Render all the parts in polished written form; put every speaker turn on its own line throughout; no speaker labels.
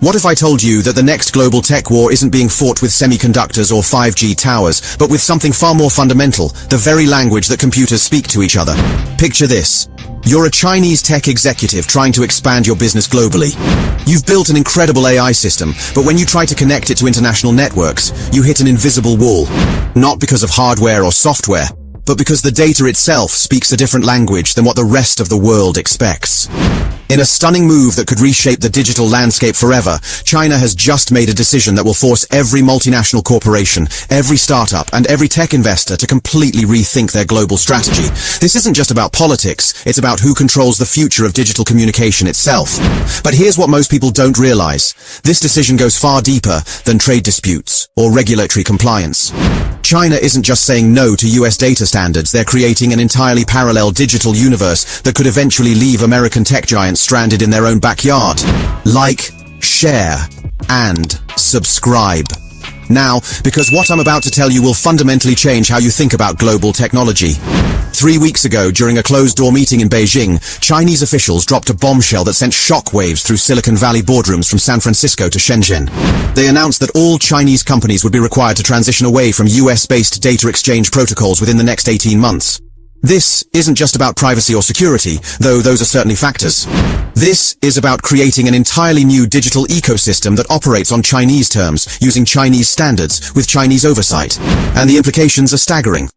What if I told you that the next global tech war isn't being fought with semiconductors or 5G towers, but with something far more fundamental, the very language that computers speak to each other? Picture this. You're a Chinese tech executive trying to expand your business globally. You've built an incredible AI system, but when you try to connect it to international networks, you hit an invisible wall. Not because of hardware or software, but because the data itself speaks a different language than what the rest of the world expects. In a stunning move that could reshape the digital landscape forever, China has just made a decision that will force every multinational corporation, every startup, and every tech investor to completely rethink their global strategy. This isn't just about politics, it's about who controls the future of digital communication itself. But here's what most people don't realize. This decision goes far deeper than trade disputes or regulatory compliance. China isn't just saying no to US data standards, they're creating an entirely parallel digital universe that could eventually leave American tech giants stranded in their own backyard. Like, share, and subscribe. Now, because what I'm about to tell you will fundamentally change how you think about global technology. 3 weeks ago, during a closed-door meeting in Beijing, Chinese officials dropped a bombshell that sent shockwaves through Silicon Valley boardrooms from San Francisco to Shenzhen. They announced that all Chinese companies would be required to transition away from US-based data exchange protocols within the next 18 months. This isn't just about privacy or security, though those are certainly factors. This is about creating an entirely new digital ecosystem that operates on Chinese terms, using Chinese standards, with Chinese oversight. And the implications are staggering.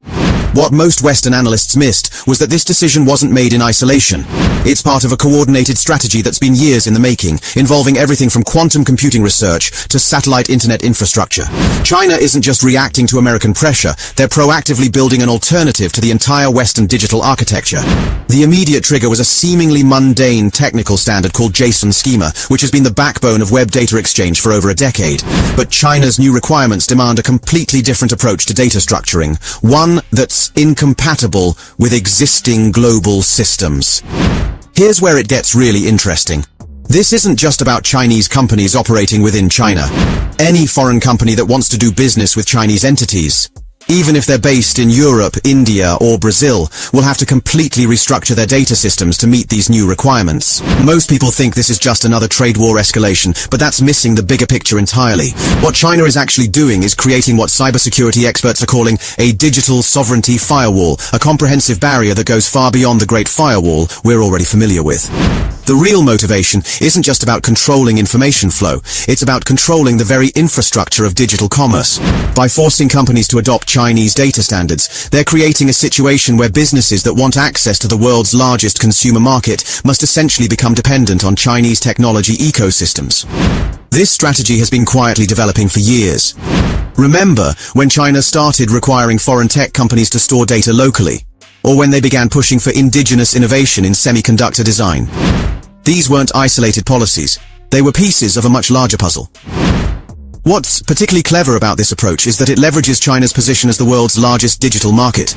What most Western analysts missed was that this decision wasn't made in isolation. It's part of a coordinated strategy that's been years in the making, involving everything from quantum computing research to satellite internet infrastructure. China isn't just reacting to American pressure, they're proactively building an alternative to the entire Western digital architecture. The immediate trigger was a seemingly mundane technical standard called JSON schema, which has been the backbone of web data exchange for over a decade. But China's new requirements demand a completely different approach to data structuring, one that's incompatible with existing global systems. Here's where it gets really interesting. This isn't just about Chinese companies operating within China. Any foreign company that wants to do business with Chinese entities, even if they're based in Europe, India, or Brazil, will have to completely restructure their data systems to meet these new requirements. Most people think this is just another trade war escalation, but that's missing the bigger picture entirely. What China is actually doing is creating what cybersecurity experts are calling a digital sovereignty firewall, a comprehensive barrier that goes far beyond the Great Firewall we're already familiar with. The real motivation isn't just about controlling information flow, it's about controlling the very infrastructure of digital commerce. By forcing companies to adopt Chinese data standards, they're creating a situation where businesses that want access to the world's largest consumer market must essentially become dependent on Chinese technology ecosystems. This strategy has been quietly developing for years. Remember when China started requiring foreign tech companies to store data locally, or when they began pushing for indigenous innovation in semiconductor design. These weren't isolated policies, they were pieces of a much larger puzzle. What's particularly clever about this approach is that it leverages China's position as the world's largest digital market.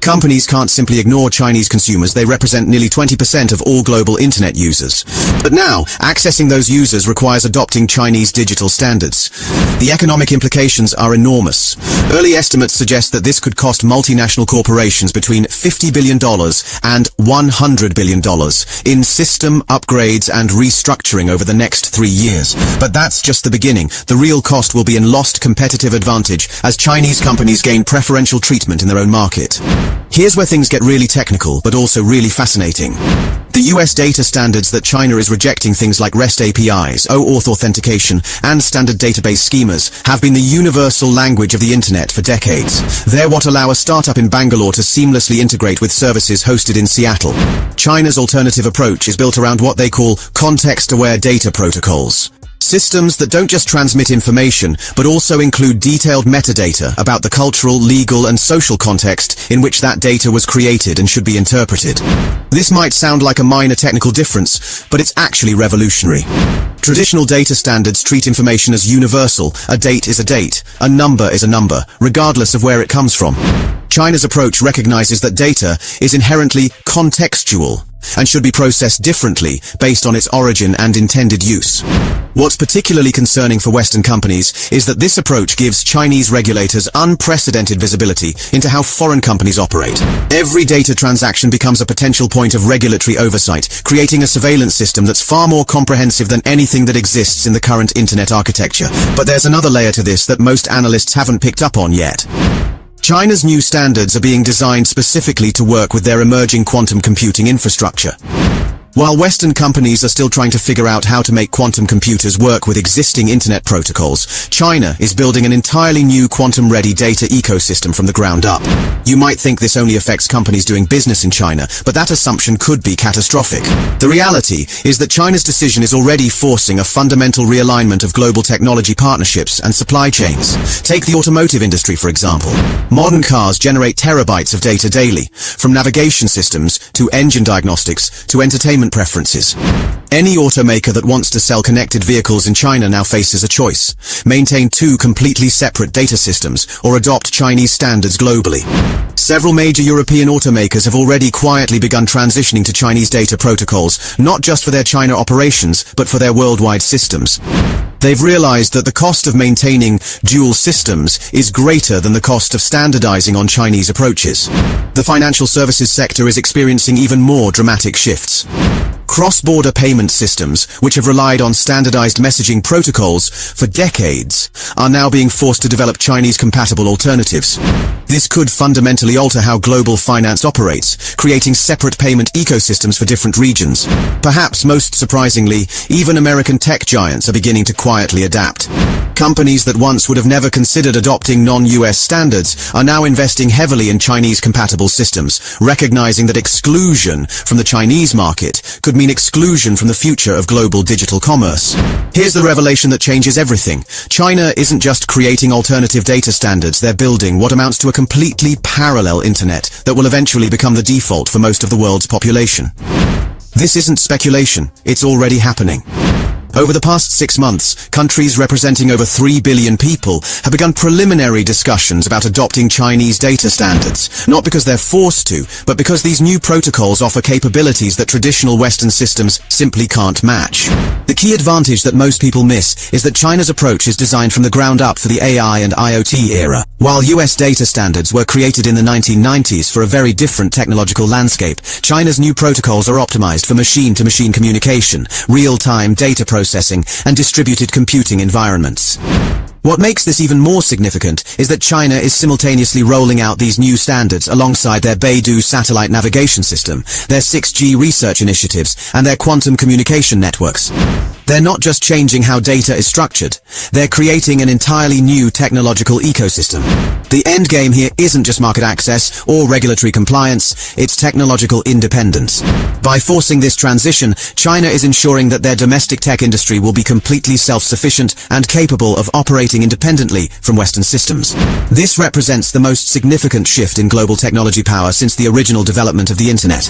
Companies can't simply ignore Chinese consumers, they represent nearly 20% of all global internet users. But now, accessing those users requires adopting Chinese digital standards. The economic implications are enormous. Early estimates suggest that this could cost multinational corporations between $50 billion and $100 billion in system upgrades and restructuring over the next 3 years. But that's just the beginning. The real cost will be in lost competitive advantage as Chinese companies gain preferential treatment in their own market. Here's where things get really technical, but also really fascinating. The US data standards that China is rejecting, things like REST APIs, OAuth authentication, and standard database schemas, have been the universal language of the internet for decades. They're what allow a startup in Bangalore to seamlessly integrate with services hosted in Seattle. China's alternative approach is built around what they call context-aware data protocols. Systems that don't just transmit information, but also include detailed metadata about the cultural, legal, and social context in which that data was created and should be interpreted. This might sound like a minor technical difference, but it's actually revolutionary. Traditional data standards treat information as universal. A date is a date, a number is a number, regardless of where it comes from. China's approach recognizes that data is inherently contextual and should be processed differently based on its origin and intended use. What's particularly concerning for Western companies is that this approach gives Chinese regulators unprecedented visibility into how foreign companies operate. Every data transaction becomes a potential point of regulatory oversight, creating a surveillance system that's far more comprehensive than anything that exists in the current internet architecture. But there's another layer to this that most analysts haven't picked up on yet. China's new standards are being designed specifically to work with their emerging quantum computing infrastructure. While Western companies are still trying to figure out how to make quantum computers work with existing internet protocols, China is building an entirely new quantum-ready data ecosystem from the ground up. You might think this only affects companies doing business in China, but that assumption could be catastrophic. The reality is that China's decision is already forcing a fundamental realignment of global technology partnerships and supply chains. Take the automotive industry, for example. Modern cars generate terabytes of data daily, from navigation systems to engine diagnostics to entertainment preferences. Any automaker that wants to sell connected vehicles in China now faces a choice: maintain two completely separate data systems or adopt Chinese standards globally. Several major European automakers have already quietly begun transitioning to Chinese data protocols, not just for their China operations, but for their worldwide systems. They've realized that the cost of maintaining dual systems is greater than the cost of standardizing on Chinese approaches. The financial services sector is experiencing even more dramatic shifts. Cross-border payment systems, which have relied on standardized messaging protocols for decades, are now being forced to develop Chinese-compatible alternatives. This could fundamentally alter how global finance operates, creating separate payment ecosystems for different regions. Perhaps most surprisingly, even American tech giants are beginning to quietly adapt. Companies that once would have never considered adopting non-US standards are now investing heavily in Chinese-compatible systems, recognizing that exclusion from the Chinese market could mean exclusion from the future of global digital commerce. Here's the revelation that changes everything. China isn't just creating alternative data standards, they're building what amounts to a completely parallel internet that will eventually become the default for most of the world's population. This isn't speculation, it's already happening. Over the past 6 months, countries representing over 3 billion people have begun preliminary discussions about adopting Chinese data standards, not because they're forced to, but because these new protocols offer capabilities that traditional Western systems simply can't match. The key advantage that most people miss is that China's approach is designed from the ground up for the AI and IoT era. While US data standards were created in the 1990s for a very different technological landscape, China's new protocols are optimized for machine-to-machine communication, real-time data processing, and distributed computing environments. What makes this even more significant is that China is simultaneously rolling out these new standards alongside their Beidou satellite navigation system, their 6G research initiatives, and their quantum communication networks. They're not just changing how data is structured, they're creating an entirely new technological ecosystem. The end game here isn't just market access or regulatory compliance, it's technological independence. By forcing this transition, China is ensuring that their domestic tech industry will be completely self-sufficient and capable of operating independently from Western systems. This represents the most significant shift in global technology power since the original development of the internet.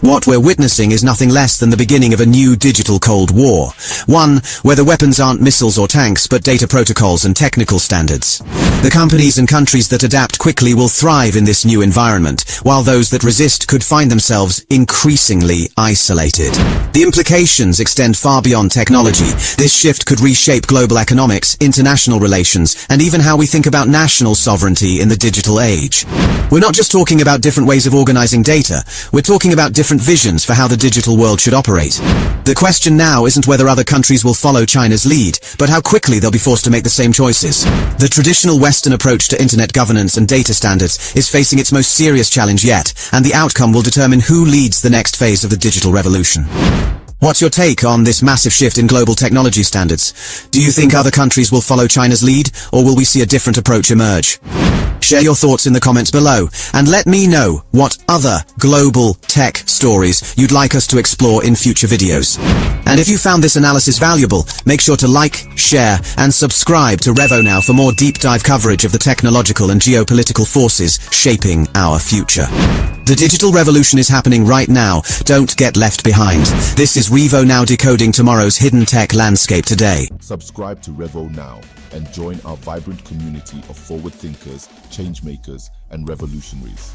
What we're witnessing is nothing less than the beginning of a new digital Cold War. One where the weapons aren't missiles or tanks, but data protocols and technical standards. The companies and countries that adapt quickly will thrive in this new environment, while those that resist could find themselves increasingly isolated. The implications extend far beyond technology. This shift could reshape global economics, international relations, and even how we think about national sovereignty in the digital age. We're not just talking about different ways of organizing data, we're talking about different visions for how the digital world should operate. The question now isn't whether other countries will follow China's lead, but how quickly they'll be forced to make the same choices. The traditional Western approach to internet governance and data standards is facing its most serious challenge yet, and the outcome will determine who leads the next phase of the digital revolution. What's your take on this massive shift in global technology standards? Do you think other countries will follow China's lead, or will we see a different approach emerge? Share your thoughts in the comments below, and let me know what other global tech stories you'd like us to explore in future videos. And if you found this analysis valuable, make sure to like, share, and subscribe to Revo Now for more deep dive coverage of the technological and geopolitical forces shaping our future. The digital revolution is happening right now. Don't get left behind. This is Revo Now, decoding tomorrow's hidden tech landscape today.
Subscribe to Revo Now and join our vibrant community of forward thinkers changemakers and revolutionaries.